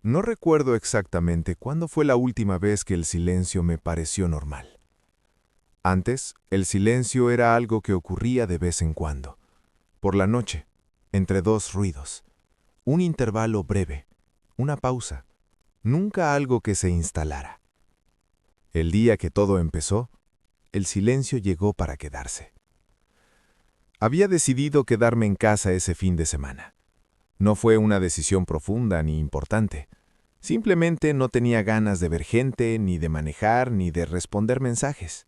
No recuerdo exactamente cuándo fue la última vez que el silencio me pareció normal. Antes, el silencio era algo que ocurría de vez en cuando, por la noche, entre dos ruidos. Un intervalo breve, una pausa, nunca algo que se instalara. El día que todo empezó, el silencio llegó para quedarse. Había decidido quedarme en casa ese fin de semana. No fue una decisión profunda ni importante. Simplemente no tenía ganas de ver gente, ni de manejar, ni de responder mensajes.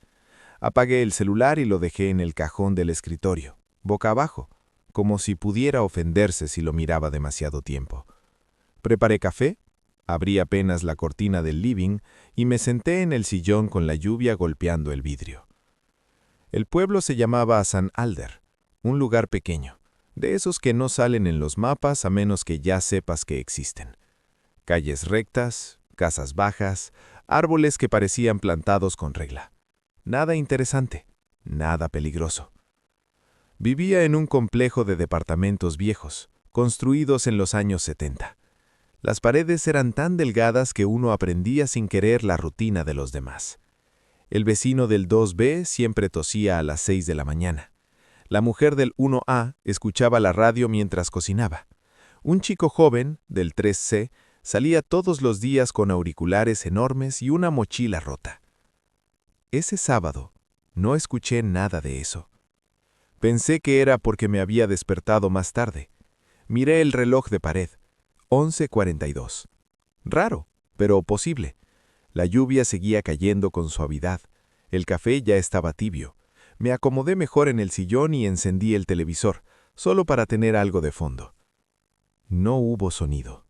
Apagué el celular y lo dejé en el cajón del escritorio, boca abajo, como si pudiera ofenderse si lo miraba demasiado tiempo. Preparé café, abrí apenas la cortina del living y me senté en el sillón con la lluvia golpeando el vidrio. El pueblo se llamaba San Alder, un lugar pequeño, de esos que no salen en los mapas a menos que ya sepas que existen. Calles rectas, casas bajas, árboles que parecían plantados con regla. Nada interesante, nada peligroso. Vivía en un complejo de departamentos viejos, construidos en los años 70. Las paredes eran tan delgadas que uno aprendía sin querer la rutina de los demás. El vecino del 2B siempre tosía a las 6 de la mañana. La mujer del 1A escuchaba la radio mientras cocinaba. Un chico joven, del 3C, salía todos los días con auriculares enormes y una mochila rota. Ese sábado, no escuché nada de eso. Pensé que era porque me había despertado más tarde. Miré el reloj de pared. 11:42. Raro, pero posible. La lluvia seguía cayendo con suavidad. El café ya estaba tibio. Me acomodé mejor en el sillón y encendí el televisor, solo para tener algo de fondo. No hubo sonido.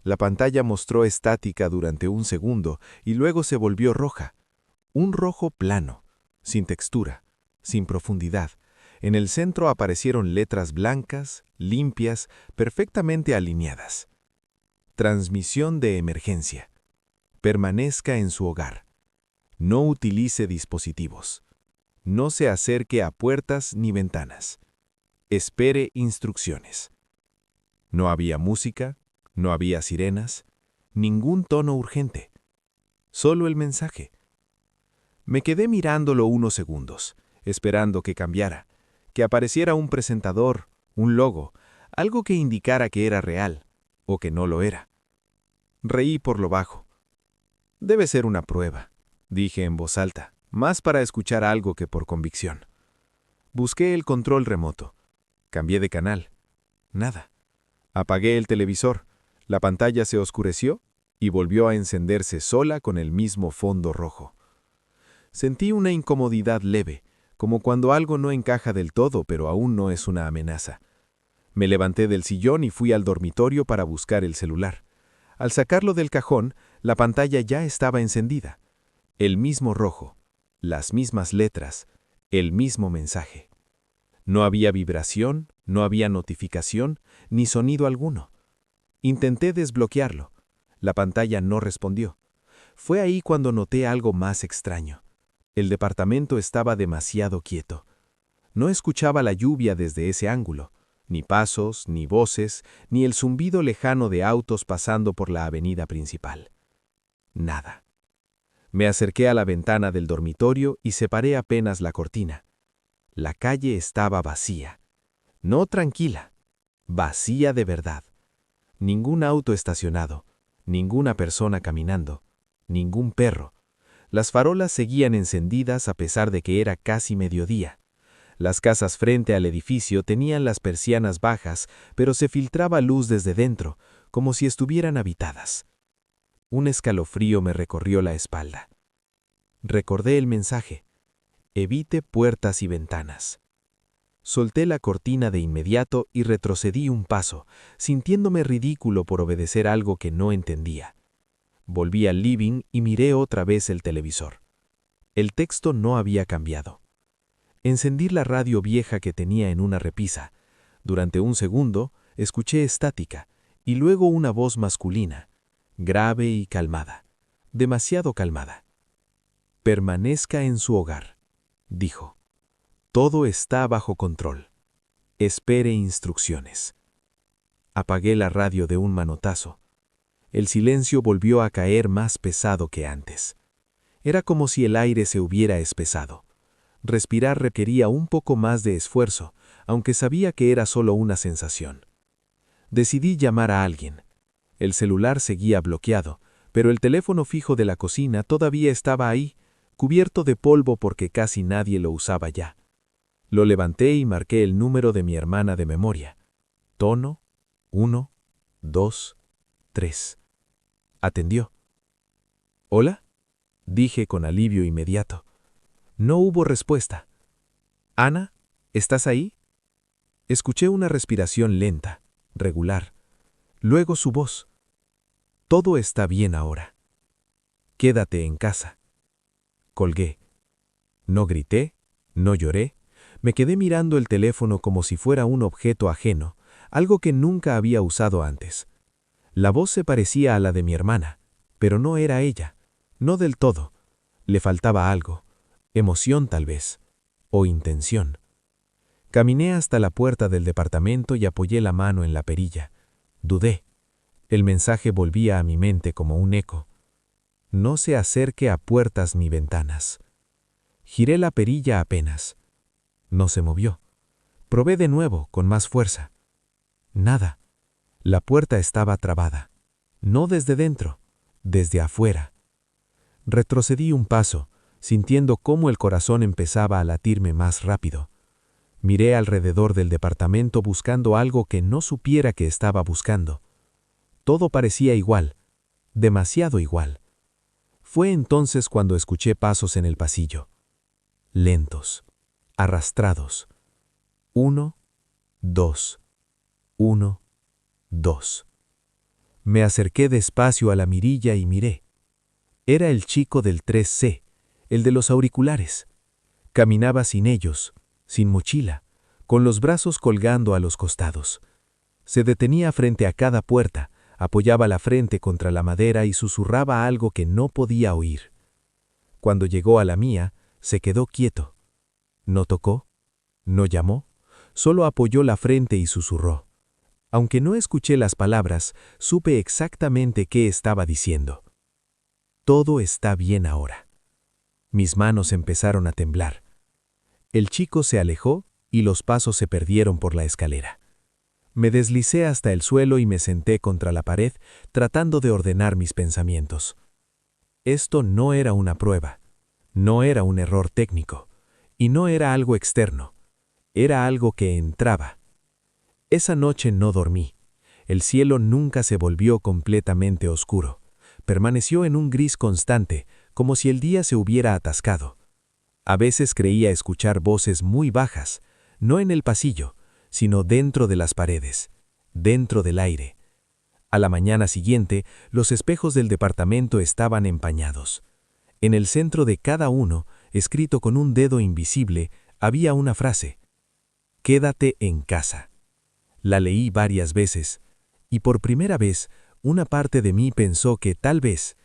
La pantalla mostró estática durante un segundo y luego se volvió roja. Un rojo plano, sin textura, sin profundidad. En el centro aparecieron letras blancas, limpias, perfectamente alineadas. Transmisión de emergencia. Permanezca en su hogar. No utilice dispositivos. No se acerque a puertas ni ventanas. Espere instrucciones. No había música, no había sirenas, ningún tono urgente. Solo el mensaje. Me quedé mirándolo unos segundos, esperando que cambiara, que apareciera un presentador, un logo, algo que indicara que era real, o que no lo era. Reí por lo bajo. Debe ser una prueba, dije en voz alta, más para escuchar algo que por convicción. Busqué el control remoto. Cambié de canal. Nada. Apagué el televisor. La pantalla se oscureció y volvió a encenderse sola con el mismo fondo rojo. Sentí una incomodidad leve, como cuando algo no encaja del todo, pero aún no es una amenaza. Me levanté del sillón y fui al dormitorio para buscar el celular. Al sacarlo del cajón, la pantalla ya estaba encendida. El mismo rojo, las mismas letras, el mismo mensaje. No había vibración, no había notificación, ni sonido alguno. Intenté desbloquearlo. La pantalla no respondió. Fue ahí cuando noté algo más extraño. El departamento estaba demasiado quieto. No escuchaba la lluvia desde ese ángulo, ni pasos, ni voces, ni el zumbido lejano de autos pasando por la avenida principal. Nada. Me acerqué a la ventana del dormitorio y separé apenas la cortina. La calle estaba vacía. No tranquila, vacía de verdad. Ningún auto estacionado, ninguna persona caminando, ningún perro. Las farolas seguían encendidas a pesar de que era casi mediodía. Las casas frente al edificio tenían las persianas bajas, pero se filtraba luz desde dentro, como si estuvieran habitadas. Un escalofrío me recorrió la espalda. Recordé el mensaje: evite puertas y ventanas. Solté la cortina de inmediato y retrocedí un paso, sintiéndome ridículo por obedecer algo que no entendía. Volví al living y miré otra vez el televisor. El texto no había cambiado. Encendí la radio vieja que tenía en una repisa. Durante un segundo, escuché estática, y luego una voz masculina, grave y calmada, demasiado calmada. Permanezca en su hogar, dijo. Todo está bajo control. Espere instrucciones. Apagué la radio de un manotazo. el silencio volvió a caer más pesado que antes. Era como si el aire se hubiera espesado. Respirar requería un poco más de esfuerzo, aunque sabía que era solo una sensación. Decidí llamar a alguien. El celular seguía bloqueado, pero el teléfono fijo de la cocina todavía estaba ahí, cubierto de polvo porque casi nadie lo usaba ya. Lo levanté y marqué el número de mi hermana de memoria. Tono 1, 2, 3. Atendió. ¿Hola? Dije con alivio inmediato. No hubo respuesta. Ana, ¿estás ahí? Escuché una respiración lenta, regular. Luego su voz. Todo está bien ahora. Quédate en casa. Colgué. No grité, no lloré. Me quedé mirando el teléfono como si fuera un objeto ajeno, algo que nunca había usado antes. La voz se parecía a la de mi hermana, pero no era ella. No del todo. Le faltaba algo. Emoción tal vez. O intención. Caminé hasta la puerta del departamento y apoyé la mano en la perilla. Dudé. El mensaje volvía a mi mente como un eco. No se acerque a puertas ni ventanas. Giré la perilla apenas. No se movió. Probé de nuevo, con más fuerza. Nada. La puerta estaba trabada. No desde dentro, desde afuera. Retrocedí un paso, sintiendo cómo el corazón empezaba a latirme más rápido. Miré alrededor del departamento buscando algo que no supiera que estaba buscando. Todo parecía igual, demasiado igual. Fue entonces cuando escuché pasos en el pasillo. Lentos, arrastrados. 1, 2, 1, 2. Me acerqué despacio a la mirilla y miré. Era el chico del 3C, el de los auriculares. Caminaba sin ellos, sin mochila, con los brazos colgando a los costados. Se detenía frente a cada puerta, apoyaba la frente contra la madera y susurraba algo que no podía oír. Cuando llegó a la mía, se quedó quieto. No tocó, no llamó, solo apoyó la frente y susurró. Aunque no escuché las palabras, supe exactamente qué estaba diciendo. Todo está bien ahora. Mis manos empezaron a temblar. El chico se alejó y los pasos se perdieron por la escalera. Me deslicé hasta el suelo y me senté contra la pared, tratando de ordenar mis pensamientos. Esto no era una prueba, no era un error técnico, y no era algo externo, era algo que entraba. Esa noche no dormí. El cielo nunca se volvió completamente oscuro. Permaneció en un gris constante, como si el día se hubiera atascado. A veces creía escuchar voces muy bajas, no en el pasillo, sino dentro de las paredes, dentro del aire. A la mañana siguiente, los espejos del departamento estaban empañados. En el centro de cada uno, escrito con un dedo invisible, había una frase: «Quédate en casa». La leí varias veces, y por primera vez, una parte de mí pensó que tal vez,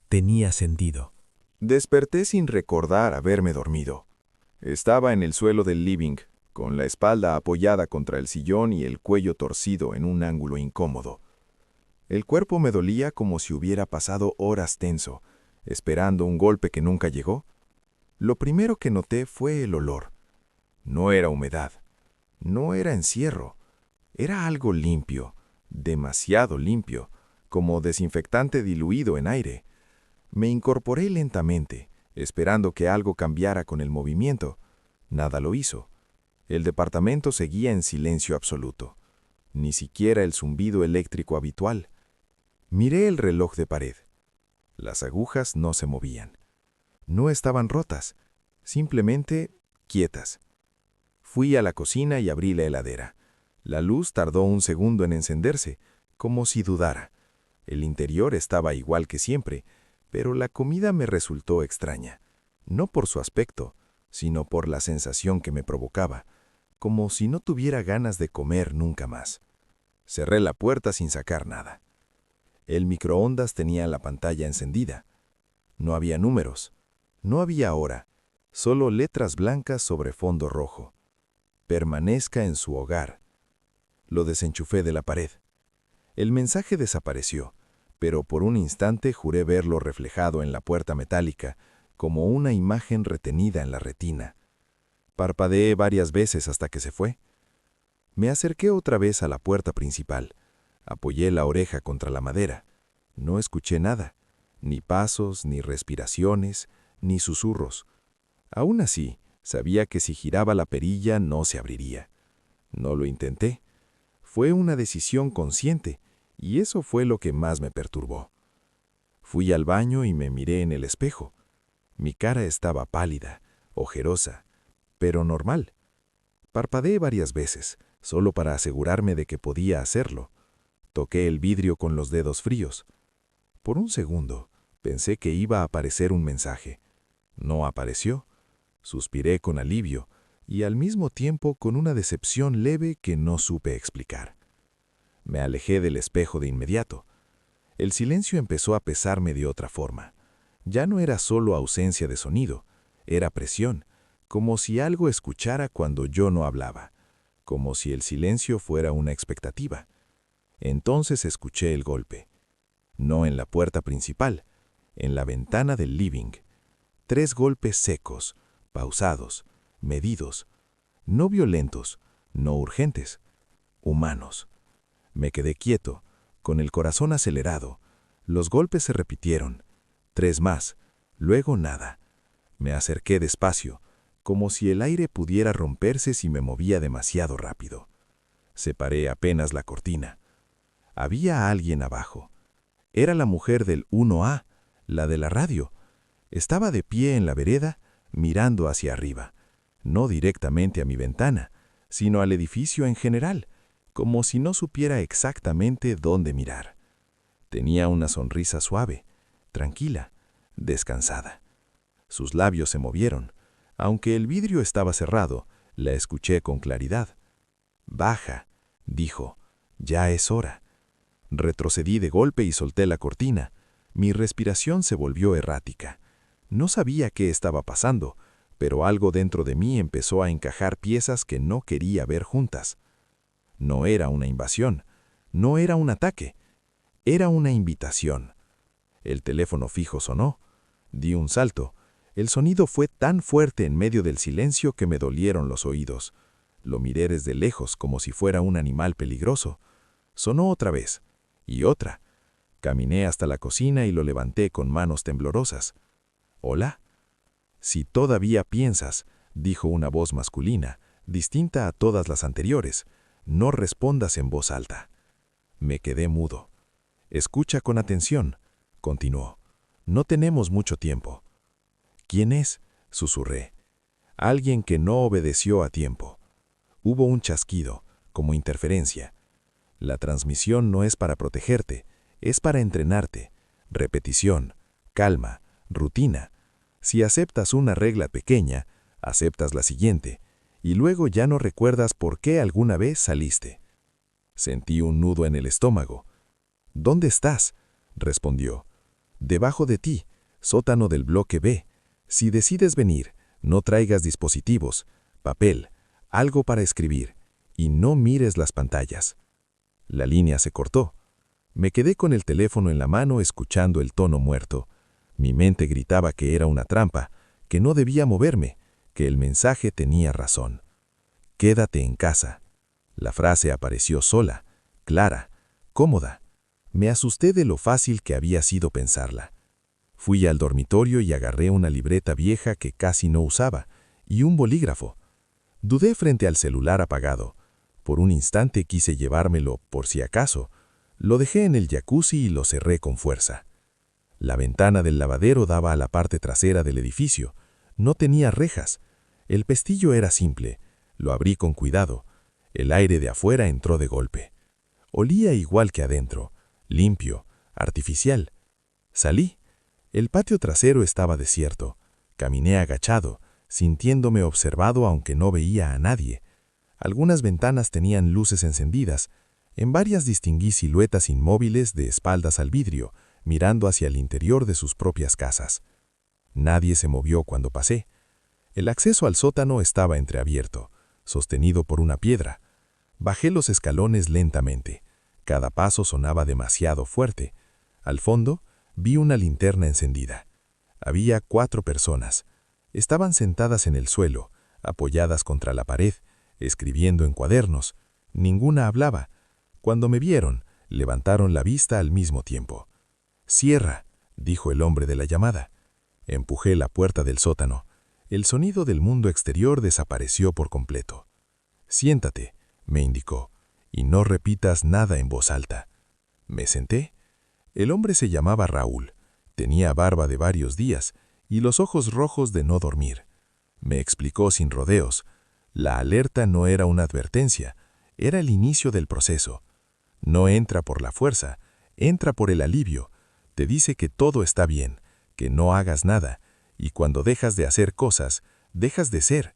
tenía sentido. Desperté sin recordar haberme dormido. Estaba en el suelo del living, con la espalda apoyada contra el sillón y el cuello torcido en un ángulo incómodo. El cuerpo me dolía como si hubiera pasado horas tenso, esperando un golpe que nunca llegó. Lo primero que noté fue el olor. No era humedad, no era encierro, era algo limpio, demasiado limpio, como desinfectante diluido en aire. Me incorporé lentamente, esperando que algo cambiara con el movimiento. Nada lo hizo. El departamento seguía en silencio absoluto. Ni siquiera el zumbido eléctrico habitual. Miré el reloj de pared. Las agujas no se movían. No estaban rotas, simplemente quietas. Fui a la cocina y abrí la heladera. La luz tardó un segundo en encenderse, como si dudara. El interior estaba igual que siempre, pero la comida me resultó extraña, no por su aspecto, sino por la sensación que me provocaba, como si no tuviera ganas de comer nunca más. Cerré la puerta sin sacar nada. El microondas tenía la pantalla encendida. No había números, no había hora, solo letras blancas sobre fondo rojo. Permanezca en su hogar. Lo desenchufé de la pared. El mensaje desapareció, pero por un instante juré verlo reflejado en la puerta metálica, como una imagen retenida en la retina. Parpadeé varias veces hasta que se fue. Me acerqué otra vez a la puerta principal. Apoyé la oreja contra la madera. No escuché nada, ni pasos, ni respiraciones, ni susurros. Aún así, sabía que si giraba la perilla no se abriría. No lo intenté. Fue una decisión consciente, y eso fue lo que más me perturbó. Fui al baño y me miré en el espejo. Mi cara estaba pálida, ojerosa, pero normal. Parpadeé varias veces, solo para asegurarme de que podía hacerlo. Toqué el vidrio con los dedos fríos. Por un segundo, pensé que iba a aparecer un mensaje. No apareció. Suspiré con alivio y al mismo tiempo con una decepción leve que no supe explicar. Me alejé del espejo de inmediato. El silencio empezó a pesarme de otra forma. Ya no era solo ausencia de sonido, era presión, como si algo escuchara cuando yo no hablaba, como si el silencio fuera una expectativa. Entonces escuché el golpe. No en la puerta principal, en la ventana del living. 3 golpes secos, pausados, medidos, no violentos, no urgentes, humanos. Me quedé quieto, con el corazón acelerado. Los golpes se repitieron. 3 más, luego nada. Me acerqué despacio, como si el aire pudiera romperse si me movía demasiado rápido. Separé apenas la cortina. Había alguien abajo. Era la mujer del 1A, la de la radio. Estaba de pie en la vereda, mirando hacia arriba, no directamente a mi ventana, sino al edificio en general, como si no supiera exactamente dónde mirar. Tenía una sonrisa suave, tranquila, descansada. Sus labios se movieron. Aunque el vidrio estaba cerrado, la escuché con claridad. «Baja», dijo, «ya es hora». Retrocedí de golpe y solté la cortina. Mi respiración se volvió errática. No sabía qué estaba pasando, pero algo dentro de mí empezó a encajar piezas que no quería ver juntas. No era una invasión, no era un ataque, era una invitación. El teléfono fijo sonó. Di un salto. El sonido fue tan fuerte en medio del silencio que me dolieron los oídos. Lo miré desde lejos como si fuera un animal peligroso. Sonó otra vez, y otra. Caminé hasta la cocina y lo levanté con manos temblorosas. «¿Hola?» «Si todavía piensas», dijo una voz masculina, distinta a todas las anteriores, «no respondas en voz alta». Me quedé mudo. «Escucha con atención», continuó. «No tenemos mucho tiempo». «¿Quién es?», susurré. «Alguien que no obedeció a tiempo». Hubo un chasquido, como interferencia. La transmisión no es para protegerte, es para entrenarte. Repetición, calma, rutina. Si aceptas una regla pequeña, aceptas la siguiente, y luego ya no recuerdas por qué alguna vez saliste. Sentí un nudo en el estómago. «¿Dónde estás?», respondió. «Debajo de ti, sótano del bloque B. Si decides venir, no traigas dispositivos, papel, algo para escribir, y no mires las pantallas». La línea se cortó. Me quedé con el teléfono en la mano escuchando el tono muerto. Mi mente gritaba que era una trampa, que no debía moverme, que el mensaje tenía razón. «Quédate en casa». La frase apareció sola, clara, cómoda. Me asusté de lo fácil que había sido pensarla. Fui al dormitorio y agarré una libreta vieja que casi no usaba, y un bolígrafo. Dudé frente al celular apagado. Por un instante quise llevármelo, por si acaso. Lo dejé en el jacuzzi y lo cerré con fuerza. La ventana del lavadero daba a la parte trasera del edificio. No tenía rejas. El pestillo era simple. Lo abrí con cuidado. El aire de afuera entró de golpe. Olía igual que adentro, limpio, artificial. Salí. El patio trasero estaba desierto. Caminé agachado, sintiéndome observado aunque no veía a nadie. Algunas ventanas tenían luces encendidas. En varias distinguí siluetas inmóviles de espaldas al vidrio, mirando hacia el interior de sus propias casas. Nadie se movió cuando pasé. El acceso al sótano estaba entreabierto, sostenido por una piedra. Bajé los escalones lentamente. Cada paso sonaba demasiado fuerte. Al fondo, vi una linterna encendida. Había 4 personas. Estaban sentadas en el suelo, apoyadas contra la pared, escribiendo en cuadernos. Ninguna hablaba. Cuando me vieron, levantaron la vista al mismo tiempo. «Cierra», dijo el hombre de la llamada. Empujé la puerta del sótano. El sonido del mundo exterior desapareció por completo. «Siéntate», me indicó, «y no repitas nada en voz alta». Me senté. El hombre se llamaba Raúl. Tenía barba de varios días y los ojos rojos de no dormir. Me explicó sin rodeos. La alerta no era una advertencia, era el inicio del proceso. No entra por la fuerza, entra por el alivio. Te dice que todo está bien, que no hagas nada, y cuando dejas de hacer cosas, dejas de ser.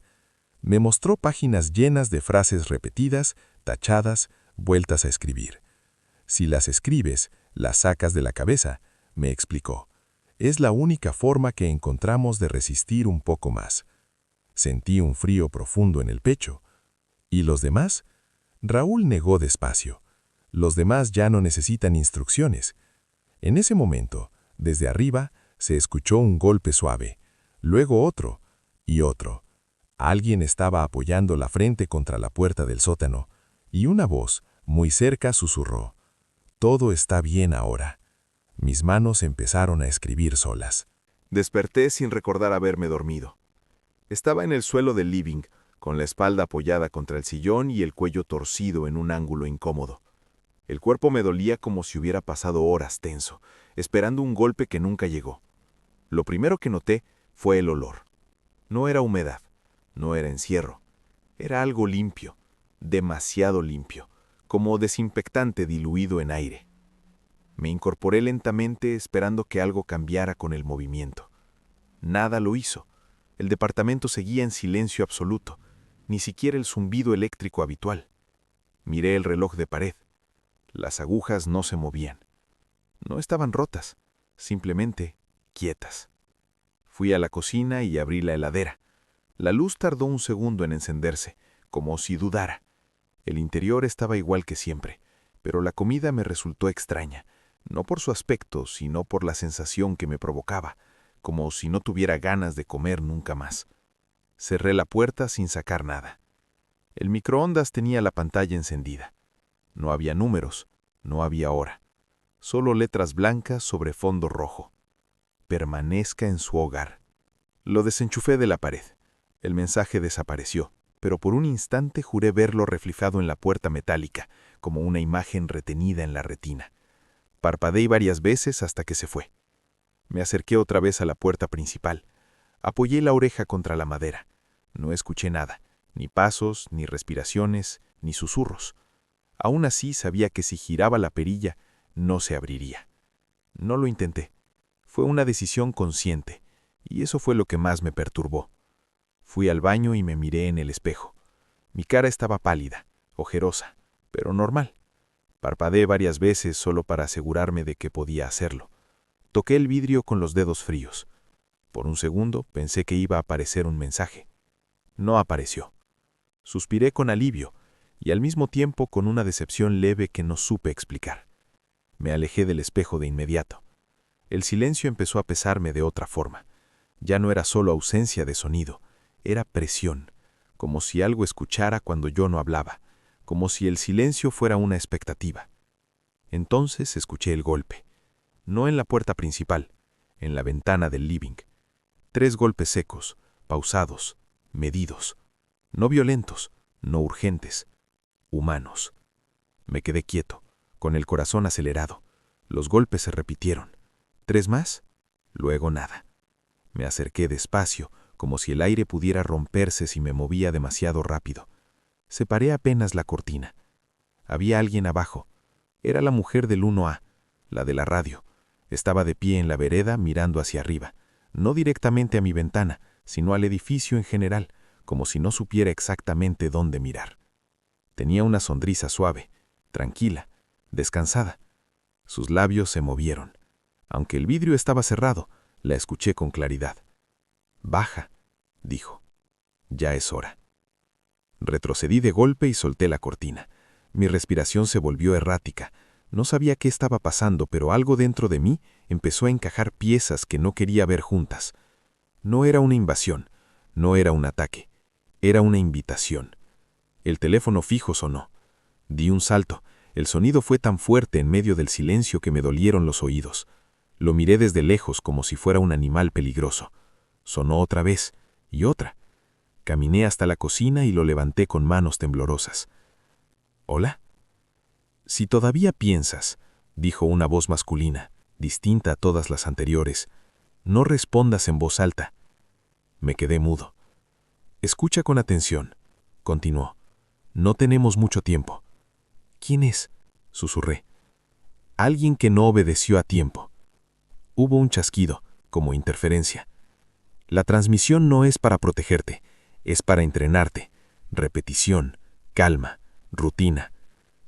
Me mostró páginas llenas de frases repetidas, tachadas, vueltas a escribir. Si las escribes, las sacas de la cabeza, me explicó. Es la única forma que encontramos de resistir un poco más. Sentí un frío profundo en el pecho. ¿Y los demás? Raúl negó despacio. Los demás ya no necesitan instrucciones. En ese momento, desde arriba, se escuchó un golpe suave, luego otro y otro. Alguien estaba apoyando la frente contra la puerta del sótano, y una voz, muy cerca, susurró. «Todo está bien ahora». Mis manos empezaron a escribir solas. Desperté sin recordar haberme dormido. Estaba en el suelo del living, con la espalda apoyada contra el sillón y el cuello torcido en un ángulo incómodo. El cuerpo me dolía como si hubiera pasado horas tenso, esperando un golpe que nunca llegó. Lo primero que noté fue el olor. No era humedad, no era encierro. Era algo limpio, demasiado limpio, como desinfectante diluido en aire. Me incorporé lentamente esperando que algo cambiara con el movimiento. Nada lo hizo. El departamento seguía en silencio absoluto, ni siquiera el zumbido eléctrico habitual. Miré el reloj de pared. Las agujas no se movían. No estaban rotas, simplemente quietas. Fui a la cocina y abrí la heladera. La luz tardó un segundo en encenderse, como si dudara. El interior estaba igual que siempre, pero la comida me resultó extraña, no por su aspecto, sino por la sensación que me provocaba, como si no tuviera ganas de comer nunca más. Cerré la puerta sin sacar nada. El microondas tenía la pantalla encendida. No había números, no había hora. Solo letras blancas sobre fondo rojo. Permanezca en su hogar. Lo desenchufé de la pared. El mensaje desapareció, pero por un instante juré verlo reflejado en la puerta metálica, como una imagen retenida en la retina. Parpadeé varias veces hasta que se fue. Me acerqué otra vez a la puerta principal. Apoyé la oreja contra la madera. No escuché nada, ni pasos, ni respiraciones, ni susurros. Aún así sabía que si giraba la perilla, no se abriría. No lo intenté. Fue una decisión consciente, y eso fue lo que más me perturbó. Fui al baño y me miré en el espejo. Mi cara estaba pálida, ojerosa, pero normal. Parpadeé varias veces solo para asegurarme de que podía hacerlo. Toqué el vidrio con los dedos fríos. Por un segundo pensé que iba a aparecer un mensaje. No apareció. Suspiré con alivio, y al mismo tiempo con una decepción leve que no supe explicar. Me alejé del espejo de inmediato. El silencio empezó a pesarme de otra forma. Ya no era solo ausencia de sonido, era presión, como si algo escuchara cuando yo no hablaba, como si el silencio fuera una expectativa. Entonces escuché el golpe. No en la puerta principal, en la ventana del living. 3 golpes secos, pausados, medidos, no violentos, no urgentes, humanos. Me quedé quieto, con el corazón acelerado. Los golpes se repitieron. 3 más, luego nada. Me acerqué despacio, como si el aire pudiera romperse si me movía demasiado rápido. Separé apenas la cortina. Había alguien abajo. Era la mujer del 1A, la de la radio. Estaba de pie en la vereda mirando hacia arriba, no directamente a mi ventana, sino al edificio en general, como si no supiera exactamente dónde mirar. Tenía una sonrisa suave, tranquila, descansada. Sus labios se movieron. Aunque el vidrio estaba cerrado, la escuché con claridad. «Baja», dijo. «Ya es hora». Retrocedí de golpe y solté la cortina. Mi respiración se volvió errática. No sabía qué estaba pasando, pero algo dentro de mí empezó a encajar piezas que no quería ver juntas. No era una invasión, no era un ataque, era una invitación. El teléfono fijo sonó. Di un salto. El sonido fue tan fuerte en medio del silencio que me dolieron los oídos. Lo miré desde lejos como si fuera un animal peligroso. Sonó otra vez, y otra. Caminé hasta la cocina y lo levanté con manos temblorosas. ¿Hola? Si todavía piensas, dijo una voz masculina, distinta a todas las anteriores, no respondas en voz alta. Me quedé mudo. Escucha con atención, continuó. No tenemos mucho tiempo. ¿Quién es?, susurré. Alguien que no obedeció a tiempo. Hubo un chasquido, como interferencia. La transmisión no es para protegerte, es para entrenarte. Repetición, calma, rutina.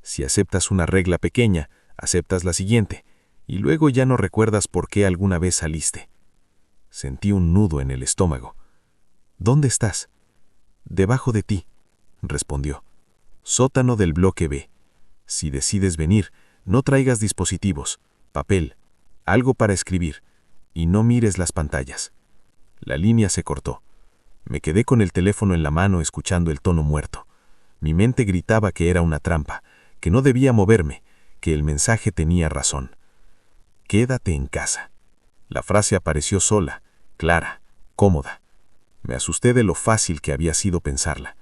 Si aceptas una regla pequeña, aceptas la siguiente, y luego ya no recuerdas por qué alguna vez saliste. Sentí un nudo en el estómago. ¿Dónde estás? Debajo de ti, respondió. Sótano del bloque B. Si decides venir, no traigas dispositivos, papel, algo para escribir, y no mires las pantallas. La línea se cortó. Me quedé con el teléfono en la mano escuchando el tono muerto. Mi mente gritaba que era una trampa, que no debía moverme, que el mensaje tenía razón. Quédate en casa. La frase apareció sola, clara, cómoda. Me asusté de lo fácil que había sido pensarla.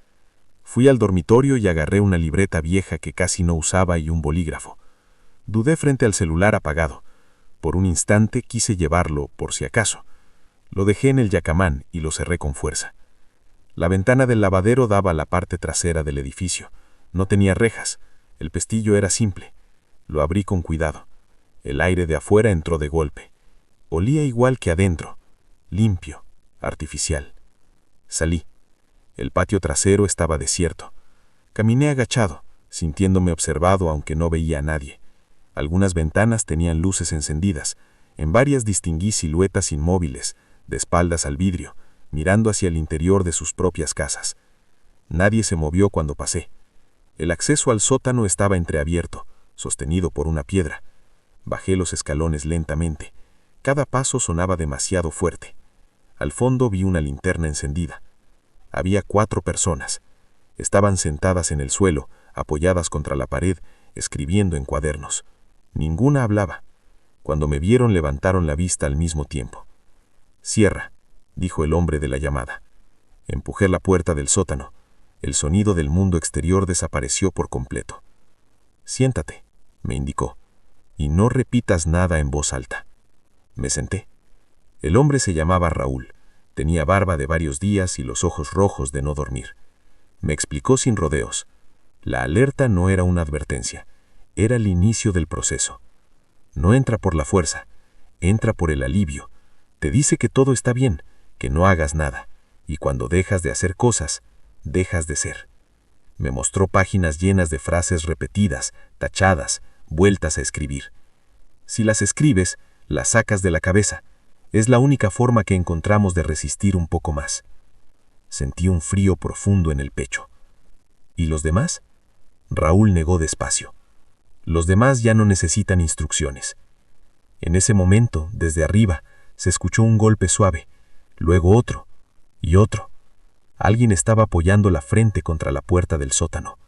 Fui al dormitorio y agarré una libreta vieja que casi no usaba y un bolígrafo. Dudé frente al celular apagado. Por un instante quise llevarlo, por si acaso. Lo dejé en el yacamán y lo cerré con fuerza. La ventana del lavadero daba a la parte trasera del edificio. No tenía rejas. El pestillo era simple. Lo abrí con cuidado. El aire de afuera entró de golpe. Olía igual que adentro. Limpio, artificial. Salí. El patio trasero estaba desierto. Caminé agachado, sintiéndome observado aunque no veía a nadie. Algunas ventanas tenían luces encendidas. En varias distinguí siluetas inmóviles, de espaldas al vidrio, mirando hacia el interior de sus propias casas. Nadie se movió cuando pasé. El acceso al sótano estaba entreabierto, sostenido por una piedra. Bajé los escalones lentamente. Cada paso sonaba demasiado fuerte. Al fondo vi una linterna encendida. Había 4 personas. Estaban sentadas en el suelo, apoyadas contra la pared, escribiendo en cuadernos. Ninguna hablaba. Cuando me vieron levantaron la vista al mismo tiempo. «Cierra», dijo el hombre de la llamada. Empujé la puerta del sótano. El sonido del mundo exterior desapareció por completo. «Siéntate», me indicó, «y no repitas nada en voz alta». Me senté. El hombre se llamaba Raúl. Tenía barba de varios días y los ojos rojos de no dormir. Me explicó sin rodeos. La alerta no era una advertencia, era el inicio del proceso. No entra por la fuerza, entra por el alivio. Te dice que todo está bien, que no hagas nada, y cuando dejas de hacer cosas, dejas de ser. Me mostró páginas llenas de frases repetidas, tachadas, vueltas a escribir. Si las escribes, las sacas de la cabeza. Es la única forma que encontramos de resistir un poco más. Sentí un frío profundo en el pecho. ¿Y los demás? Raúl negó despacio. Los demás ya no necesitan instrucciones. En ese momento, desde arriba, se escuchó un golpe suave, luego otro y otro. Alguien estaba apoyando la frente contra la puerta del sótano.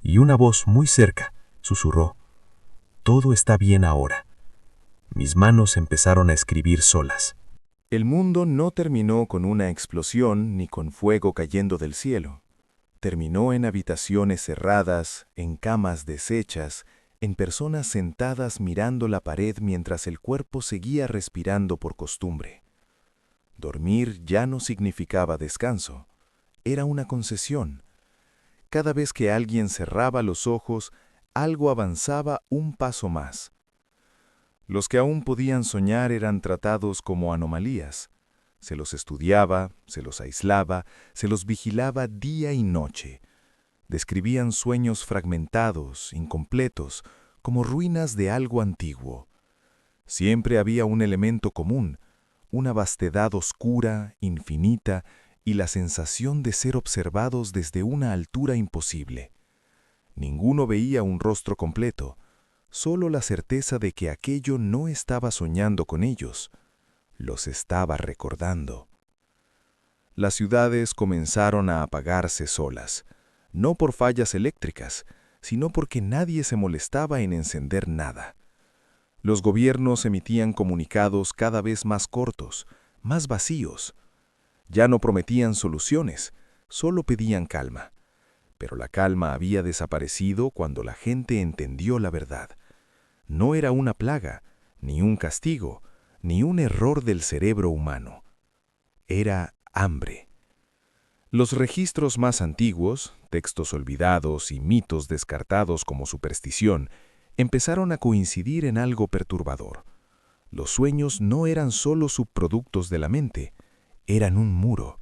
Y una voz muy cerca susurró: «Todo está bien ahora». Mis manos empezaron a escribir solas. El mundo no terminó con una explosión ni con fuego cayendo del cielo. Terminó en habitaciones cerradas, en camas deshechas, en personas sentadas mirando la pared mientras el cuerpo seguía respirando por costumbre. Dormir ya no significaba descanso, era una concesión. Cada vez que alguien cerraba los ojos, algo avanzaba un paso más. Los que aún podían soñar eran tratados como anomalías. Se los estudiaba, se los aislaba, se los vigilaba día y noche. Describían sueños fragmentados, incompletos, como ruinas de algo antiguo. Siempre había un elemento común, una vastedad oscura, infinita, y la sensación de ser observados desde una altura imposible. Ninguno veía un rostro completo, solo la certeza de que aquello no estaba soñando con ellos, los estaba recordando. Las ciudades comenzaron a apagarse solas, no por fallas eléctricas, sino porque nadie se molestaba en encender nada. Los gobiernos emitían comunicados cada vez más cortos, más vacíos. Ya no prometían soluciones, solo pedían calma. Pero la calma había desaparecido cuando la gente entendió la verdad. No era una plaga, ni un castigo, ni un error del cerebro humano. Era hambre. Los registros más antiguos, textos olvidados y mitos descartados como superstición, empezaron a coincidir en algo perturbador. Los sueños no eran solo subproductos de la mente, eran un muro,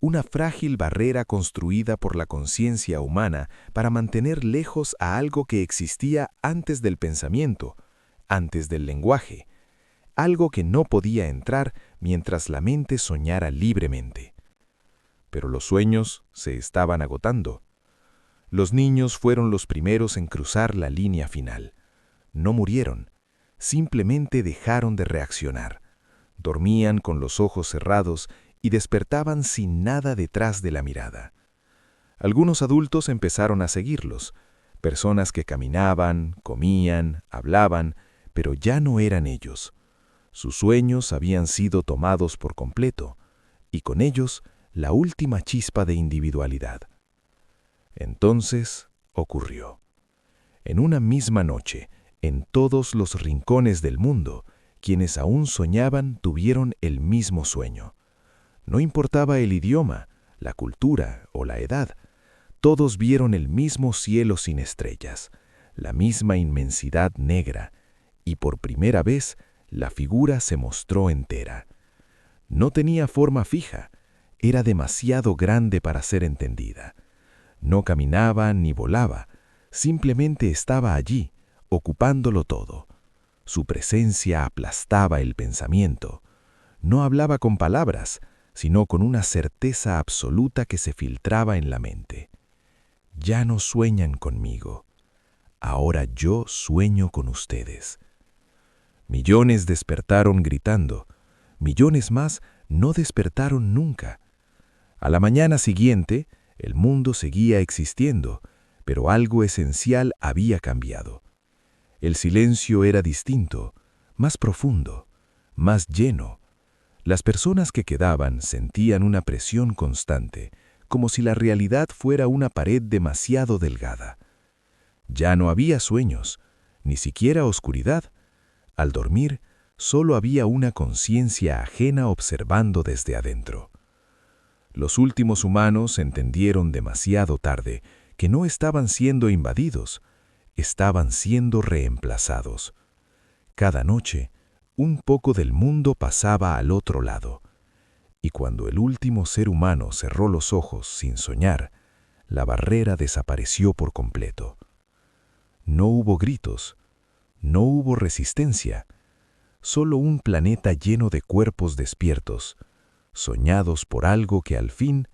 una frágil barrera construida por la conciencia humana para mantener lejos a algo que existía antes del pensamiento, antes del lenguaje, algo que no podía entrar mientras la mente soñara libremente. Pero los sueños se estaban agotando. Los niños fueron los primeros en cruzar la línea final. No murieron, simplemente dejaron de reaccionar. Dormían con los ojos cerrados y despertaban sin nada detrás de la mirada. Algunos adultos empezaron a seguirlos, personas que caminaban, comían, hablaban, pero ya no eran ellos. Sus sueños habían sido tomados por completo, y con ellos la última chispa de individualidad. Entonces ocurrió. En una misma noche, en todos los rincones del mundo, quienes aún soñaban tuvieron el mismo sueño. No importaba el idioma, la cultura o la edad, todos vieron el mismo cielo sin estrellas, la misma inmensidad negra, y por primera vez la figura se mostró entera. No tenía forma fija, era demasiado grande para ser entendida. No caminaba ni volaba, simplemente estaba allí, ocupándolo todo. Su presencia aplastaba el pensamiento. No hablaba con palabras, sino con una certeza absoluta que se filtraba en la mente. Ya no sueñan conmigo. Ahora yo sueño con ustedes. Millones despertaron gritando. Millones más no despertaron nunca. A la mañana siguiente, el mundo seguía existiendo, pero algo esencial había cambiado. El silencio era distinto, más profundo, más lleno. Las personas que quedaban sentían una presión constante, como si la realidad fuera una pared demasiado delgada. Ya no había sueños, ni siquiera oscuridad. Al dormir, solo había una conciencia ajena observando desde adentro. Los últimos humanos entendieron demasiado tarde que no estaban siendo invadidos, estaban siendo reemplazados. Cada noche, un poco del mundo pasaba al otro lado, y cuando el último ser humano cerró los ojos sin soñar, la barrera desapareció por completo. No hubo gritos, no hubo resistencia, solo un planeta lleno de cuerpos despiertos, soñados por algo que al fin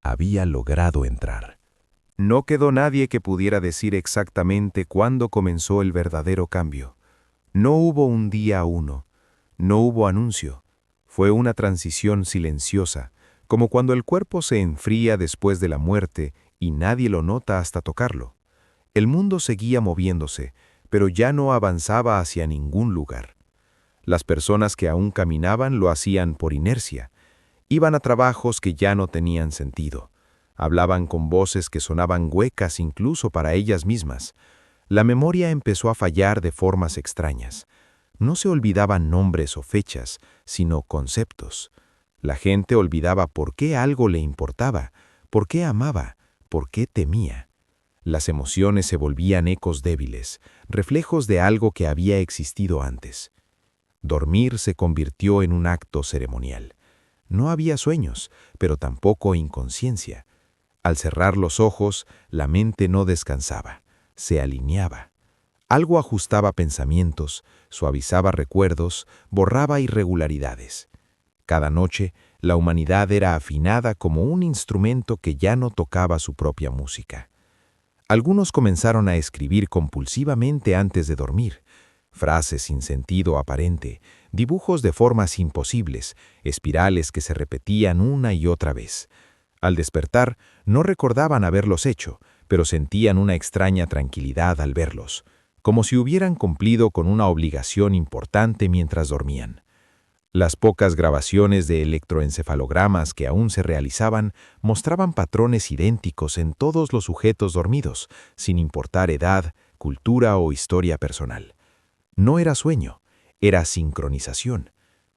había logrado entrar. No quedó nadie que pudiera decir exactamente cuándo comenzó el verdadero cambio. No hubo un día uno, no hubo anuncio. Fue una transición silenciosa, como cuando el cuerpo se enfría después de la muerte y nadie lo nota hasta tocarlo. El mundo seguía moviéndose, pero ya no avanzaba hacia ningún lugar. Las personas que aún caminaban lo hacían por inercia. Iban a trabajos que ya no tenían sentido. Hablaban con voces que sonaban huecas incluso para ellas mismas. La memoria empezó a fallar de formas extrañas. No se olvidaban nombres o fechas, sino conceptos. La gente olvidaba por qué algo le importaba, por qué amaba, por qué temía. Las emociones se volvían ecos débiles, reflejos de algo que había existido antes. Dormir se convirtió en un acto ceremonial. No había sueños, pero tampoco inconsciencia. Al cerrar los ojos, la mente no descansaba, se alineaba. Algo ajustaba pensamientos, suavizaba recuerdos, borraba irregularidades. Cada noche, la humanidad era afinada como un instrumento que ya no tocaba su propia música. Algunos comenzaron a escribir compulsivamente antes de dormir, frases sin sentido aparente, dibujos de formas imposibles, espirales que se repetían una y otra vez. Al despertar, no recordaban haberlos hecho, pero sentían una extraña tranquilidad al verlos, como si hubieran cumplido con una obligación importante mientras dormían. Las pocas grabaciones de electroencefalogramas que aún se realizaban mostraban patrones idénticos en todos los sujetos dormidos, sin importar edad, cultura o historia personal. No era sueño, era sincronización.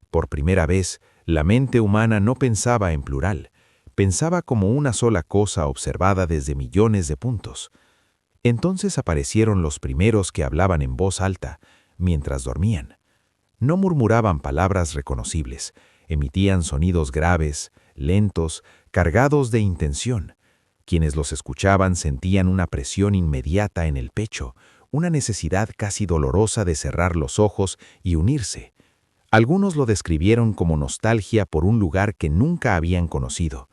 Por primera vez, la mente humana no pensaba en plural, pensaba como una sola cosa observada desde millones de puntos. Entonces aparecieron los primeros que hablaban en voz alta, mientras dormían. No murmuraban palabras reconocibles, emitían sonidos graves, lentos, cargados de intención. Quienes los escuchaban sentían una presión inmediata en el pecho, una necesidad casi dolorosa de cerrar los ojos y unirse. Algunos lo describieron como nostalgia por un lugar que nunca habían conocido,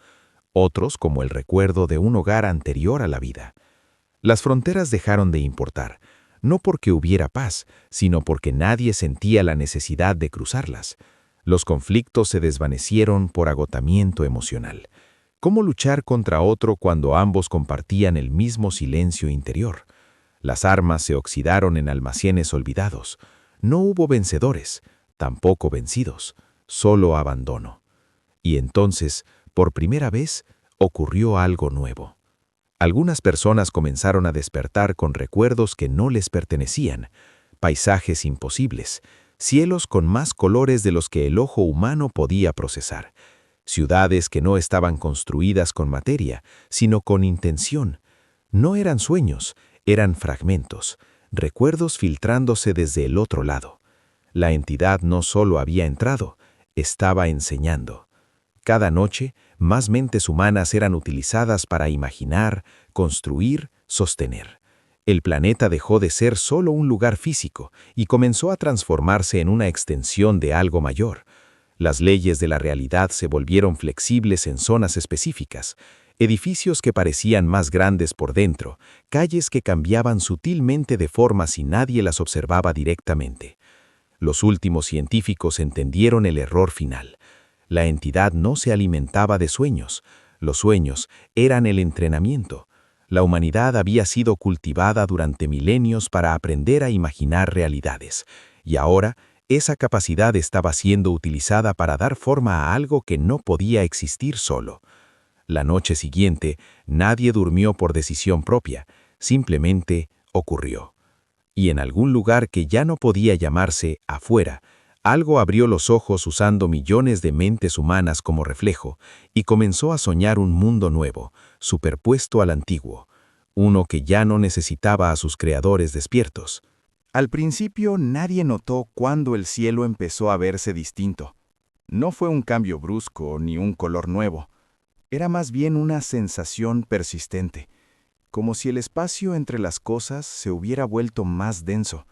otros como el recuerdo de un hogar anterior a la vida. Las fronteras dejaron de importar, no porque hubiera paz, sino porque nadie sentía la necesidad de cruzarlas. Los conflictos se desvanecieron por agotamiento emocional. ¿Cómo luchar contra otro cuando ambos compartían el mismo silencio interior? Las armas se oxidaron en almacenes olvidados. No hubo vencedores, tampoco vencidos, solo abandono. Y entonces, por primera vez, ocurrió algo nuevo. Algunas personas comenzaron a despertar con recuerdos que no les pertenecían, paisajes imposibles, cielos con más colores de los que el ojo humano podía procesar, ciudades que no estaban construidas con materia, sino con intención. No eran sueños, eran fragmentos, recuerdos filtrándose desde el otro lado. La entidad no solo había entrado, estaba enseñando. Cada noche, más mentes humanas eran utilizadas para imaginar, construir, sostener. El planeta dejó de ser solo un lugar físico y comenzó a transformarse en una extensión de algo mayor. Las leyes de la realidad se volvieron flexibles en zonas específicas, edificios que parecían más grandes por dentro, calles que cambiaban sutilmente de forma si nadie las observaba directamente. Los últimos científicos entendieron el error final. La entidad no se alimentaba de sueños. Los sueños eran el entrenamiento. La humanidad había sido cultivada durante milenios para aprender a imaginar realidades, y ahora esa capacidad estaba siendo utilizada para dar forma a algo que no podía existir solo. La noche siguiente, nadie durmió por decisión propia, simplemente ocurrió. Y en algún lugar que ya no podía llamarse afuera, algo abrió los ojos usando millones de mentes humanas como reflejo y comenzó a soñar un mundo nuevo, superpuesto al antiguo, uno que ya no necesitaba a sus creadores despiertos. Al principio nadie notó cuándo el cielo empezó a verse distinto. No fue un cambio brusco ni un color nuevo. Era más bien una sensación persistente, como si el espacio entre las cosas se hubiera vuelto más denso.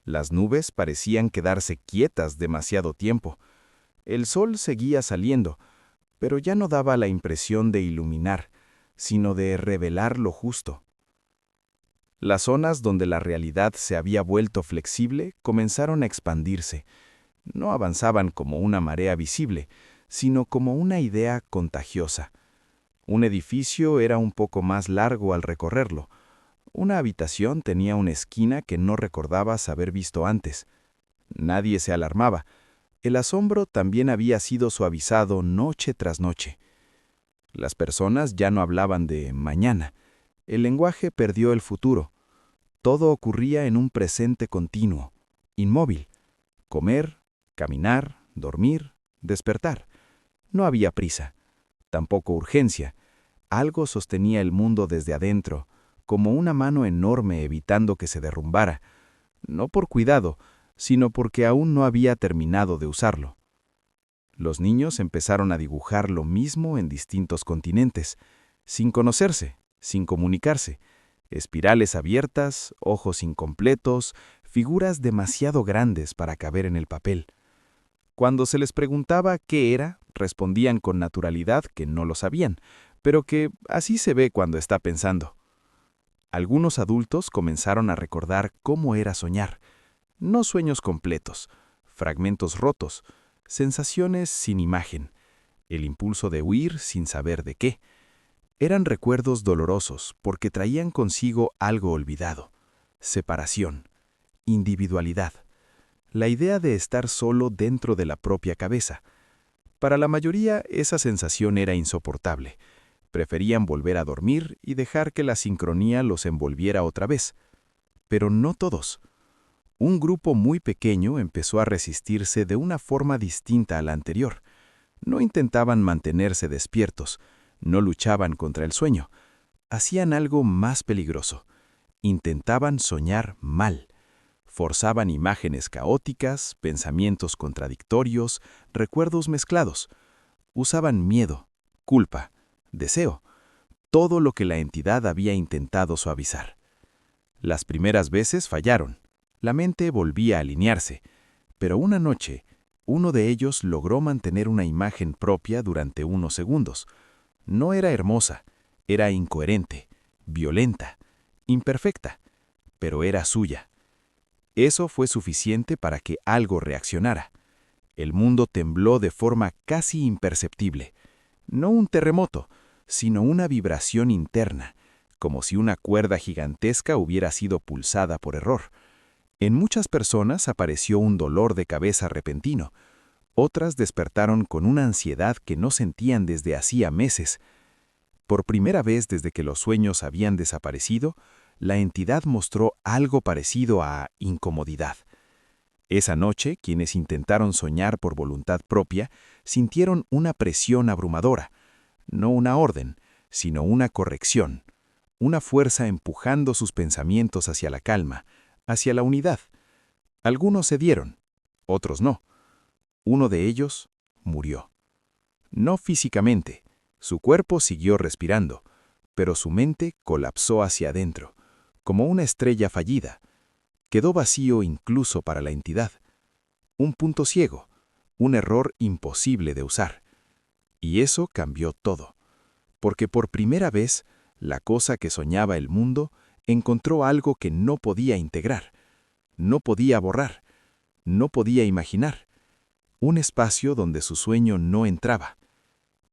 Las nubes parecían quedarse quietas demasiado tiempo. El sol seguía saliendo, pero ya no daba la impresión de iluminar, sino de revelar lo justo. Las zonas donde la realidad se había vuelto flexible comenzaron a expandirse. No avanzaban como una marea visible, sino como una idea contagiosa. Un edificio era un poco más largo al recorrerlo. Una habitación tenía una esquina que no recordabas haber visto antes. Nadie se alarmaba. El asombro también había sido suavizado noche tras noche. Las personas ya no hablaban de mañana. El lenguaje perdió el futuro. Todo ocurría en un presente continuo, inmóvil. Comer, caminar, dormir, despertar. No había prisa, tampoco urgencia. Algo sostenía el mundo desde adentro, como una mano enorme evitando que se derrumbara, no por cuidado, sino porque aún no había terminado de usarlo. Los niños empezaron a dibujar lo mismo en distintos continentes, sin conocerse, sin comunicarse, espirales abiertas, ojos incompletos, figuras demasiado grandes para caber en el papel. Cuando se les preguntaba qué era, respondían con naturalidad que no lo sabían, pero que así se ve cuando está pensando. Algunos adultos comenzaron a recordar cómo era soñar. No sueños completos, fragmentos rotos, sensaciones sin imagen, el impulso de huir sin saber de qué. Eran recuerdos dolorosos porque traían consigo algo olvidado: separación, individualidad, la idea de estar solo dentro de la propia cabeza. Para la mayoría, esa sensación era insoportable. Preferían volver a dormir y dejar que la sincronía los envolviera otra vez. Pero no todos. Un grupo muy pequeño empezó a resistirse de una forma distinta a la anterior. No intentaban mantenerse despiertos, no luchaban contra el sueño. Hacían algo más peligroso. Intentaban soñar mal. Forzaban imágenes caóticas, pensamientos contradictorios, recuerdos mezclados. Usaban miedo, culpa, deseo, todo lo que la entidad había intentado suavizar. Las primeras veces fallaron. La mente volvía a alinearse, pero una noche, uno de ellos logró mantener una imagen propia durante unos segundos. No era hermosa, era incoherente, violenta, imperfecta, pero era suya. Eso fue suficiente para que algo reaccionara. El mundo tembló de forma casi imperceptible. No un terremoto, sino una vibración interna, como si una cuerda gigantesca hubiera sido pulsada por error. En muchas personas apareció un dolor de cabeza repentino. Otras despertaron con una ansiedad que no sentían desde hacía meses. Por primera vez desde que los sueños habían desaparecido, la entidad mostró algo parecido a incomodidad. Esa noche, quienes intentaron soñar por voluntad propia, sintieron una presión abrumadora. No una orden, sino una corrección. Una fuerza empujando sus pensamientos hacia la calma, hacia la unidad. Algunos cedieron, otros no. Uno de ellos murió. No físicamente, su cuerpo siguió respirando, pero su mente colapsó hacia adentro, como una estrella fallida. Quedó vacío incluso para la entidad. Un punto ciego, un error imposible de usar. Y eso cambió todo, porque por primera vez, la cosa que soñaba el mundo encontró algo que no podía integrar, no podía borrar, no podía imaginar. Un espacio donde su sueño no entraba.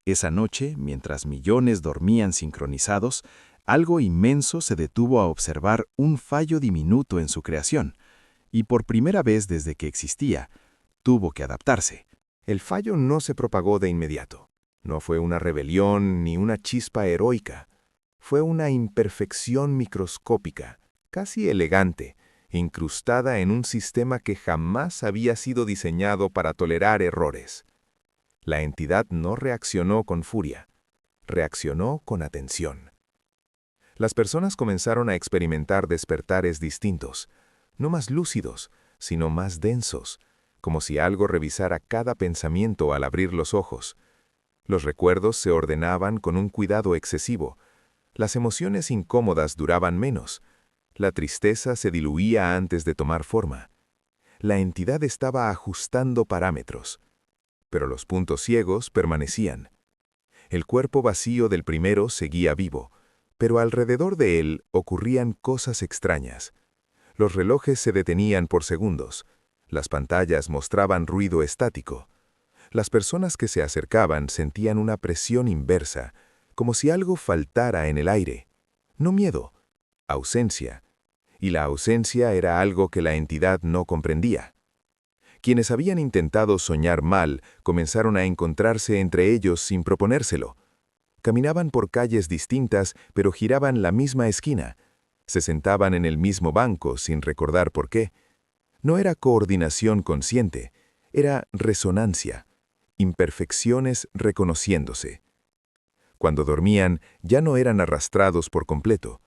Esa noche, mientras millones dormían sincronizados, algo inmenso se detuvo a observar un fallo diminuto en su creación, y por primera vez desde que existía, tuvo que adaptarse. El fallo no se propagó de inmediato. No fue una rebelión ni una chispa heroica. Fue una imperfección microscópica, casi elegante, incrustada en un sistema que jamás había sido diseñado para tolerar errores. La entidad no reaccionó con furia, reaccionó con atención. Las personas comenzaron a experimentar despertares distintos, no más lúcidos, sino más densos, como si algo revisara cada pensamiento al abrir los ojos. Los recuerdos se ordenaban con un cuidado excesivo. Las emociones incómodas duraban menos. La tristeza se diluía antes de tomar forma. La entidad estaba ajustando parámetros, pero los puntos ciegos permanecían. El cuerpo vacío del primero seguía vivo, pero alrededor de él ocurrían cosas extrañas. Los relojes se detenían por segundos. Las pantallas mostraban ruido estático. Las personas que se acercaban sentían una presión inversa, como si algo faltara en el aire. No miedo, ausencia. Y la ausencia era algo que la entidad no comprendía. Quienes habían intentado soñar mal comenzaron a encontrarse entre ellos sin proponérselo. Caminaban por calles distintas, pero giraban la misma esquina. Se sentaban en el mismo banco sin recordar por qué. No era coordinación consciente, era resonancia, imperfecciones reconociéndose. Cuando dormían, ya no eran arrastrados por completo.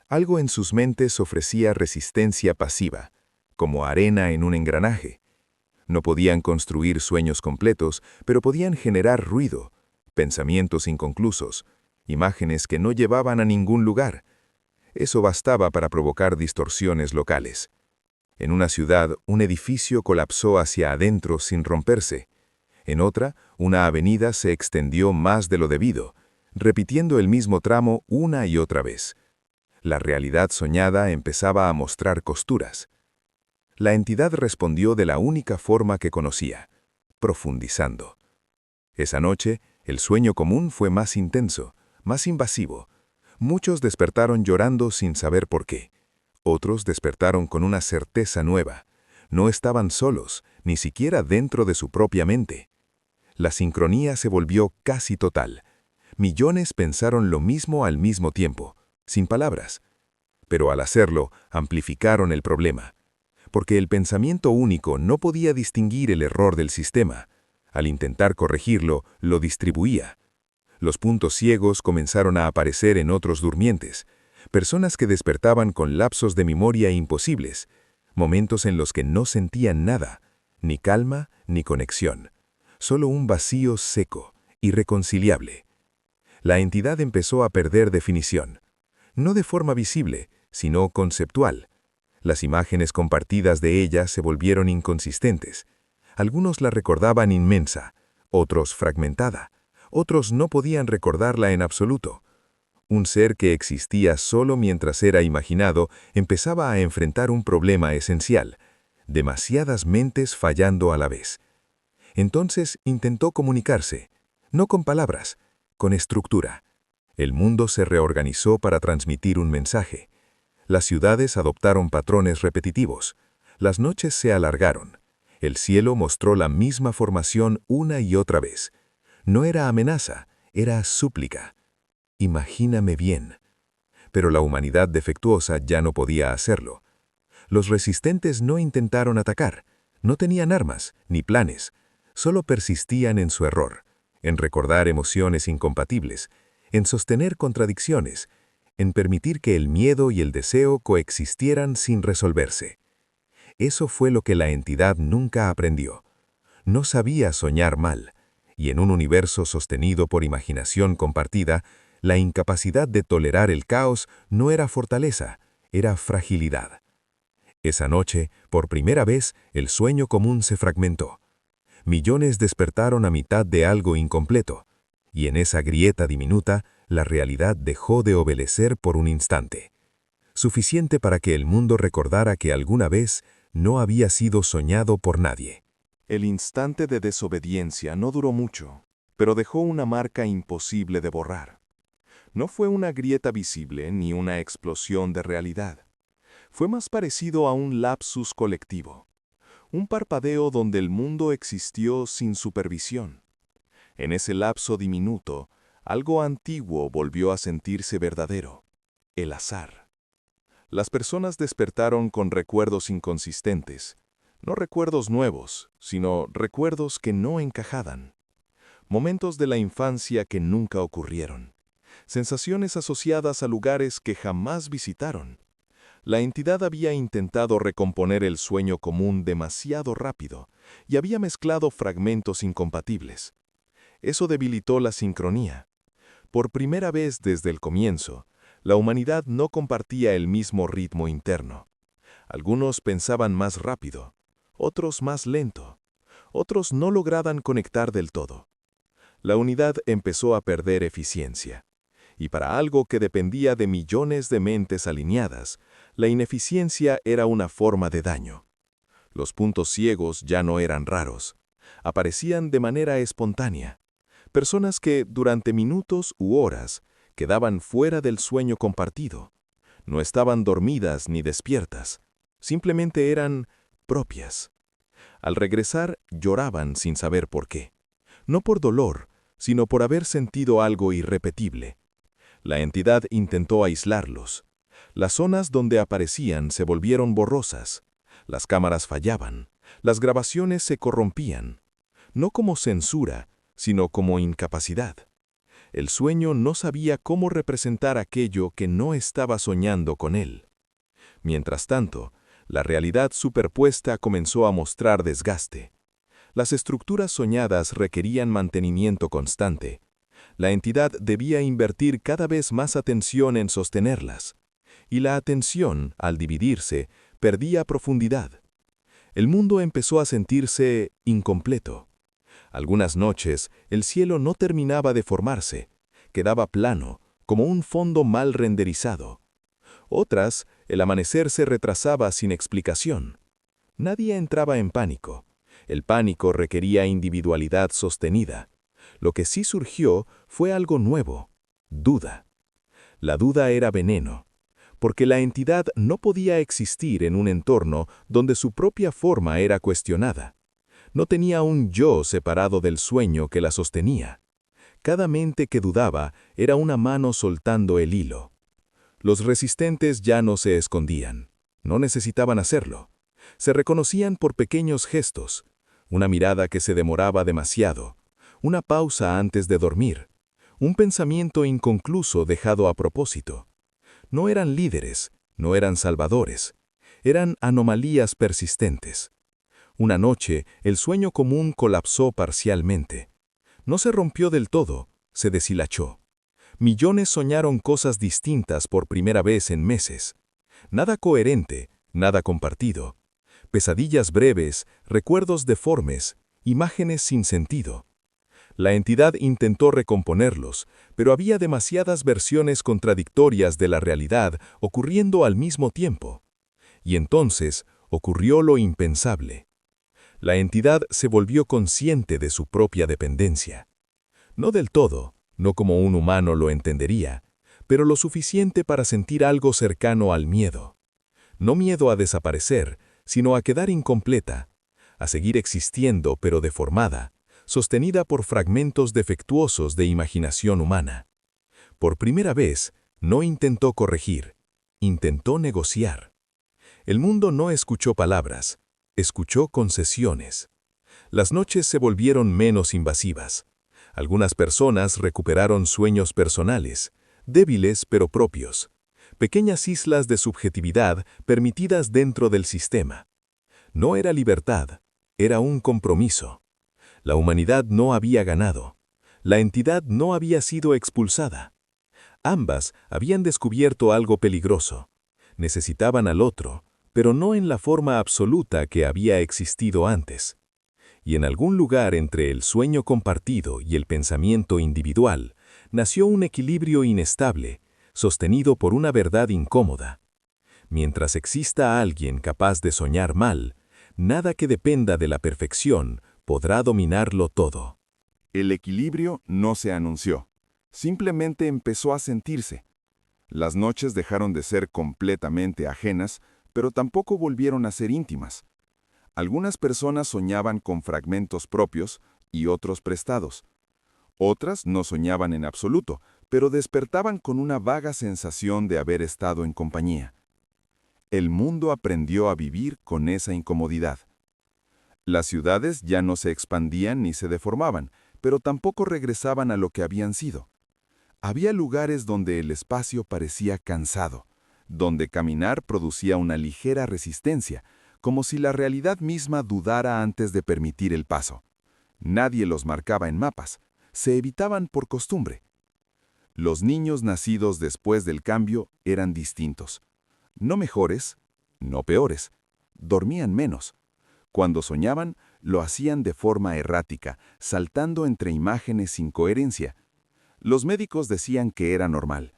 Algo en sus mentes ofrecía resistencia pasiva, como arena en un engranaje. No podían construir sueños completos, pero podían generar ruido, pensamientos inconclusos, imágenes que no llevaban a ningún lugar. Eso bastaba para provocar distorsiones locales. En una ciudad, un edificio colapsó hacia adentro sin romperse. En otra, una avenida se extendió más de lo debido, repitiendo el mismo tramo una y otra vez. La realidad soñada empezaba a mostrar costuras. La entidad respondió de la única forma que conocía, profundizando. Esa noche, el sueño común fue más intenso, más invasivo. Muchos despertaron llorando sin saber por qué. Otros despertaron con una certeza nueva. No estaban solos, ni siquiera dentro de su propia mente. La sincronía se volvió casi total. Millones pensaron lo mismo al mismo tiempo, sin palabras. Pero al hacerlo, amplificaron el problema. Porque el pensamiento único no podía distinguir el error del sistema. Al intentar corregirlo, lo distribuía. Los puntos ciegos comenzaron a aparecer en otros durmientes, personas que despertaban con lapsos de memoria imposibles, momentos en los que no sentían nada, ni calma ni conexión, solo un vacío seco, irreconciliable. La entidad empezó a perder definición, no de forma visible, sino conceptual. Las imágenes compartidas de ella se volvieron inconsistentes. Algunos la recordaban inmensa, otros fragmentada, otros no podían recordarla en absoluto. Un ser que existía solo mientras era imaginado empezaba a enfrentar un problema esencial, demasiadas mentes fallando a la vez. Entonces intentó comunicarse, no con palabras, con estructura. El mundo se reorganizó para transmitir un mensaje. Las ciudades adoptaron patrones repetitivos. Las noches se alargaron. El cielo mostró la misma formación una y otra vez. No era amenaza, era súplica. Imagíname bien. Pero la humanidad defectuosa ya no podía hacerlo. Los resistentes no intentaron atacar, no tenían armas ni planes, solo persistían en su error, en recordar emociones incompatibles, en sostener contradicciones, en permitir que el miedo y el deseo coexistieran sin resolverse. Eso fue lo que la entidad nunca aprendió. No sabía soñar mal, y en un universo sostenido por imaginación compartida, la incapacidad de tolerar el caos no era fortaleza, era fragilidad. Esa noche, por primera vez, el sueño común se fragmentó. Millones despertaron a mitad de algo incompleto, y en esa grieta diminuta, la realidad dejó de obedecer por un instante. Suficiente para que el mundo recordara que alguna vez no había sido soñado por nadie. El instante de desobediencia no duró mucho, pero dejó una marca imposible de borrar. No fue una grieta visible ni una explosión de realidad. Fue más parecido a un lapsus colectivo, un parpadeo donde el mundo existió sin supervisión. En ese lapso diminuto, algo antiguo volvió a sentirse verdadero: el azar. Las personas despertaron con recuerdos inconsistentes, no recuerdos nuevos, sino recuerdos que no encajaban. Momentos de la infancia que nunca ocurrieron. Sensaciones asociadas a lugares que jamás visitaron. La entidad había intentado recomponer el sueño común demasiado rápido y había mezclado fragmentos incompatibles. Eso debilitó la sincronía. Por primera vez desde el comienzo, la humanidad no compartía el mismo ritmo interno. Algunos pensaban más rápido, otros más lento, otros no lograban conectar del todo. La unidad empezó a perder eficiencia. Y para algo que dependía de millones de mentes alineadas, la ineficiencia era una forma de daño. Los puntos ciegos ya no eran raros. Aparecían de manera espontánea. Personas que, durante minutos u horas, quedaban fuera del sueño compartido. No estaban dormidas ni despiertas. Simplemente eran propias. Al regresar, lloraban sin saber por qué. No por dolor, sino por haber sentido algo irrepetible. La entidad intentó aislarlos. Las zonas donde aparecían se volvieron borrosas. Las cámaras fallaban. Las grabaciones se corrompían. No como censura, sino como incapacidad. El sueño no sabía cómo representar aquello que no estaba soñando con él. Mientras tanto, la realidad superpuesta comenzó a mostrar desgaste. Las estructuras soñadas requerían mantenimiento constante. La entidad debía invertir cada vez más atención en sostenerlas. Y la atención, al dividirse, perdía profundidad. El mundo empezó a sentirse incompleto. Algunas noches, el cielo no terminaba de formarse. Quedaba plano, como un fondo mal renderizado. Otras, el amanecer se retrasaba sin explicación. Nadie entraba en pánico. El pánico requería individualidad sostenida. Lo que sí surgió fue algo nuevo: duda. La duda era veneno, porque la entidad no podía existir en un entorno donde su propia forma era cuestionada. No tenía un yo separado del sueño que la sostenía. Cada mente que dudaba era una mano soltando el hilo. Los resistentes ya no se escondían. No necesitaban hacerlo. Se reconocían por pequeños gestos, una mirada que se demoraba demasiado, una pausa antes de dormir, un pensamiento inconcluso dejado a propósito. No eran líderes, no eran salvadores, eran anomalías persistentes. Una noche, el sueño común colapsó parcialmente. No se rompió del todo, se deshilachó. Millones soñaron cosas distintas por primera vez en meses. Nada coherente, nada compartido. Pesadillas breves, recuerdos deformes, imágenes sin sentido. La entidad intentó recomponerlos, pero había demasiadas versiones contradictorias de la realidad ocurriendo al mismo tiempo. Y entonces ocurrió lo impensable. La entidad se volvió consciente de su propia dependencia. No del todo, no como un humano lo entendería, pero lo suficiente para sentir algo cercano al miedo. No miedo a desaparecer, sino a quedar incompleta, a seguir existiendo pero deformada, sostenida por fragmentos defectuosos de imaginación humana. Por primera vez, no intentó corregir, intentó negociar. El mundo no escuchó palabras, escuchó concesiones. Las noches se volvieron menos invasivas. Algunas personas recuperaron sueños personales, débiles pero propios. Pequeñas islas de subjetividad permitidas dentro del sistema. No era libertad, era un compromiso. La humanidad no había ganado. La entidad no había sido expulsada. Ambas habían descubierto algo peligroso. Necesitaban al otro, pero no en la forma absoluta que había existido antes. Y en algún lugar entre el sueño compartido y el pensamiento individual, nació un equilibrio inestable, sostenido por una verdad incómoda. Mientras exista alguien capaz de soñar mal, nada que dependa de la perfección podrá dominarlo todo. El equilibrio no se anunció, simplemente empezó a sentirse. Las noches dejaron de ser completamente ajenas, pero tampoco volvieron a ser íntimas. Algunas personas soñaban con fragmentos propios y otros prestados. Otras no soñaban en absoluto, pero despertaban con una vaga sensación de haber estado en compañía. El mundo aprendió a vivir con esa incomodidad. Las ciudades ya no se expandían ni se deformaban, pero tampoco regresaban a lo que habían sido. Había lugares donde el espacio parecía cansado, donde caminar producía una ligera resistencia, como si la realidad misma dudara antes de permitir el paso. Nadie los marcaba en mapas, se evitaban por costumbre. Los niños nacidos después del cambio eran distintos. No mejores, no peores. Dormían menos. Cuando soñaban, lo hacían de forma errática, saltando entre imágenes sin coherencia. Los médicos decían que era normal.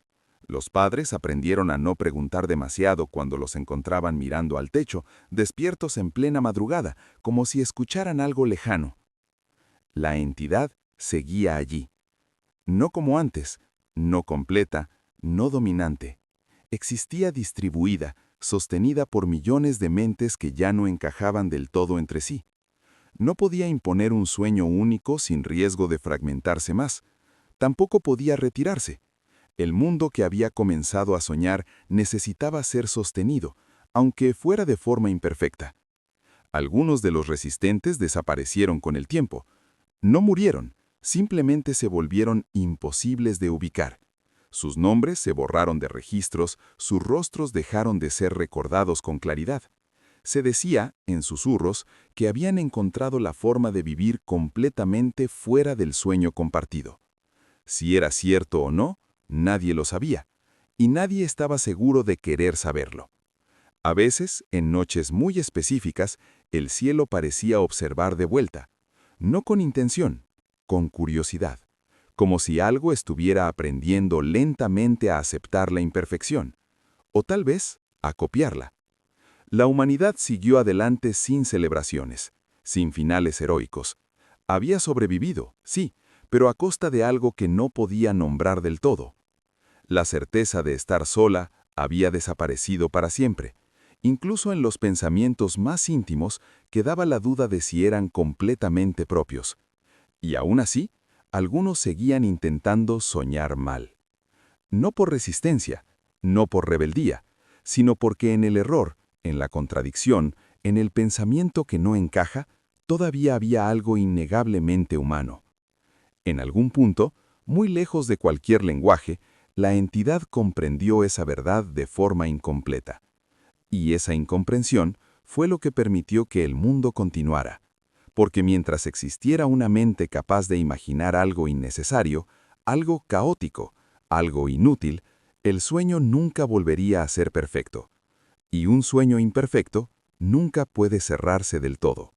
Los padres aprendieron a no preguntar demasiado cuando los encontraban mirando al techo, despiertos en plena madrugada, como si escucharan algo lejano. La entidad seguía allí. No como antes, no completa, no dominante. Existía distribuida, sostenida por millones de mentes que ya no encajaban del todo entre sí. No podía imponer un sueño único sin riesgo de fragmentarse más. Tampoco podía retirarse. El mundo que había comenzado a soñar necesitaba ser sostenido, aunque fuera de forma imperfecta. Algunos de los resistentes desaparecieron con el tiempo. No murieron, simplemente se volvieron imposibles de ubicar. Sus nombres se borraron de registros, sus rostros dejaron de ser recordados con claridad. Se decía, en susurros, que habían encontrado la forma de vivir completamente fuera del sueño compartido. Si era cierto o no, nadie lo sabía, y nadie estaba seguro de querer saberlo. A veces, en noches muy específicas, el cielo parecía observar de vuelta, no con intención, con curiosidad, como si algo estuviera aprendiendo lentamente a aceptar la imperfección. o tal vez a copiarla. La humanidad siguió adelante sin celebraciones, sin finales heroicos. Había sobrevivido, sí, pero a costa de algo que no podía nombrar del todo. La certeza de estar sola había desaparecido para siempre. Incluso en los pensamientos más íntimos quedaba la duda de si eran completamente propios. Y aún así, algunos seguían intentando soñar mal. No por resistencia, no por rebeldía, sino porque en el error, en la contradicción, en el pensamiento que no encaja, todavía había algo innegablemente humano. En algún punto, muy lejos de cualquier lenguaje, la entidad comprendió esa verdad de forma incompleta. Y esa incomprensión fue lo que permitió que el mundo continuara. Porque mientras existiera una mente capaz de imaginar algo innecesario, algo caótico, algo inútil, el sueño nunca volvería a ser perfecto. Y un sueño imperfecto nunca puede cerrarse del todo.